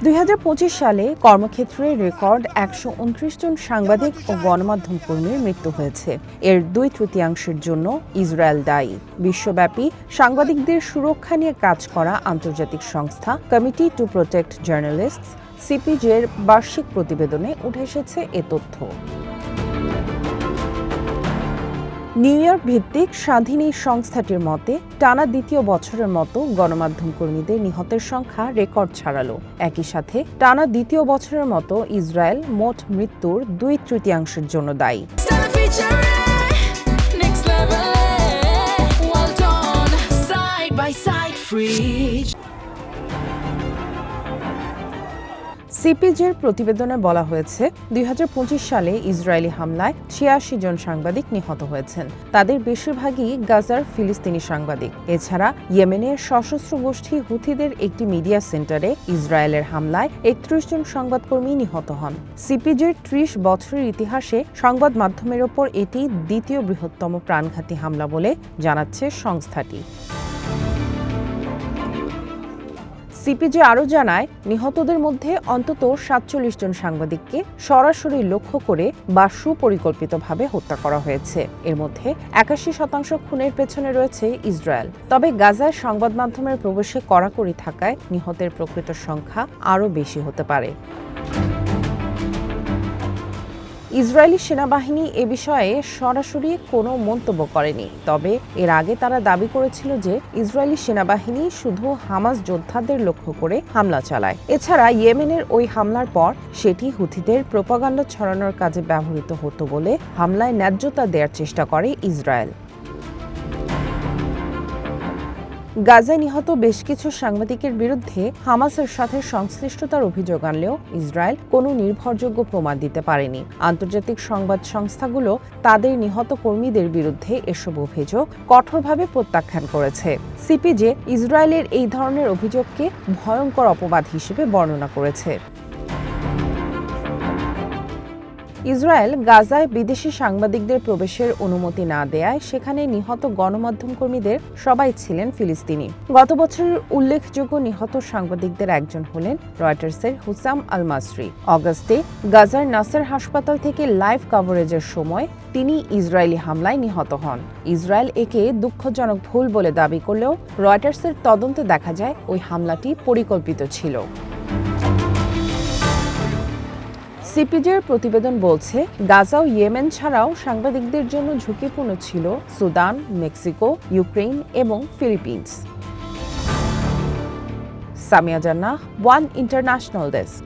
২০২৫ সালে কর্মক্ষেত্রে রেকর্ড ১২৯ জন সাংবাদিক ও গণমাধ্যম কর্মীর মৃত্যু হয়েছে। এর ২/৩ জন্য ইসরায়েল দায়ী। বিশ্বব্যাপী সাংবাদিকদের সুরক্ষা নিয়ে কাজ করা আন্তর্জাতিক সংস্থা কমিটি টু প্রোটেক্ট জার্নালিস্টস সিপিজের বার্ষিক প্রতিবেদনে উঠে এসেছে এ তথ্য। নিউ ইয়র্ক ভিত্তিক স্বাধীন এই সংস্থাটির মতে টানা দ্বিতীয় বছরের মতো গণমাধ্যম কর্মীদের নিহতের সংখ্যা রেকর্ড ছাড়ালো। একই সাথে টানা দ্বিতীয় বছরের মতো ইসরায়েল মোট মৃত্যুর ২/৩ জন্য দায়ী। সিপিজের প্রতিবেদনে বলা হয়েছে ২০২৫ সালে ইসরায়েলি হামলায় ৮৬ জন সাংবাদিক নিহত হয়েছেন। তাদের বেশিরভাগই গাজার ফিলিস্তিনি সাংবাদিক। এছাড়া ইয়েমেনের সশস্ত্র গোষ্ঠী হুথিদের একটি মিডিয়া সেন্টারে ইসরায়েলের হামলায় ৩১ জন সংবাদকর্মী নিহত হন। সিপিজের ৩০ বছরের ইতিহাসে সংবাদ মাধ্যমের ওপর এটি দ্বিতীয় বৃহত্তম প্রাণঘাতী হামলা বলে জানাচ্ছে সংস্থাটি। সিপিজে আরও জানায়, নিহতদের মধ্যে অন্তত ৪৭ জন সাংবাদিককে সরাসরি লক্ষ্য করে বা সুপরিকল্পিতভাবে হত্যা করা হয়েছে। এর মধ্যে ৮১% খুনের পেছনে রয়েছে ইসরায়েল। তবে গাজায় সংবাদ মাধ্যমের প্রবেশে কড়াকড়ি থাকায় নিহতের প্রকৃত সংখ্যা আরও বেশি হতে পারে। ইসরায়েলি সেনাবাহিনী এ বিষয়ে সরাসরি কোনো মন্তব্য করেনি। তবে এর আগে তারা দাবি করেছিল যে ইসরায়েলি সেনাবাহিনী শুধু হামাস যোদ্ধাদের লক্ষ্য করে হামলা চালায়। এছাড়া ইয়েমেনের ওই হামলার পর সেটি হুথিদের প্রোপাগান্ডা ছড়ানোর কাজে ব্যবহৃত হতো বলে হামলায় ন্যায্যতা দেওয়ার চেষ্টা করে ইসরায়েল। গাজায় নিহত বেশ কিছু সাংবাদিকের বিরুদ্ধে হামাসের সাথে সংশ্লিষ্টতার অভিযোগ আনলেও ইসরায়েল কোনো নির্ভরযোগ্য প্রমাণ দিতে পারেনি। আন্তর্জাতিক সংবাদ সংস্থাগুলো তাদের নিহত কর্মীদের বিরুদ্ধে এসব অভিযোগ কঠোরভাবে প্রত্যাখ্যান করেছে। সিপিজে ইসরায়েলের এই ধরনের অভিযোগকে ভয়ঙ্কর অপবাদ হিসেবে বর্ণনা করেছে। ইসরায়েল গাজায় বিদেশি সাংবাদিকদের প্রবেশের অনুমতি না দেয়ায় সেখানে নিহত গণমাধ্যম কর্মীদের সবাই ছিলেন ফিলিস্তিনি। গত বছরের উল্লেখযোগ্য নিহত সাংবাদিকদের একজন হলেন রয়টার্সের হুসাম আল মাসরি। অগাস্টে গাজার নাসের হাসপাতাল থেকে লাইভ কভারেজের সময় তিনি ইসরায়েলি হামলায় নিহত হন। ইসরায়েল একে দুঃখজনক ভুল বলে দাবি করলেও রয়টার্সের তদন্তে দেখা যায় ওই হামলাটি পরিকল্পিত ছিল। সিপিজের প্রতিবেদন বলছে, গাজা ও ইয়েমেন ছাড়াও সাংবাদিকদের জন্য ঝুঁকিপূর্ণ ছিল সুদান, মেক্সিকো, ইউক্রেন এবং ফিলিপিন্স। সামিয়া জান্নাহ, ওয়ান ইন্টারন্যাশনাল ডেস্ক।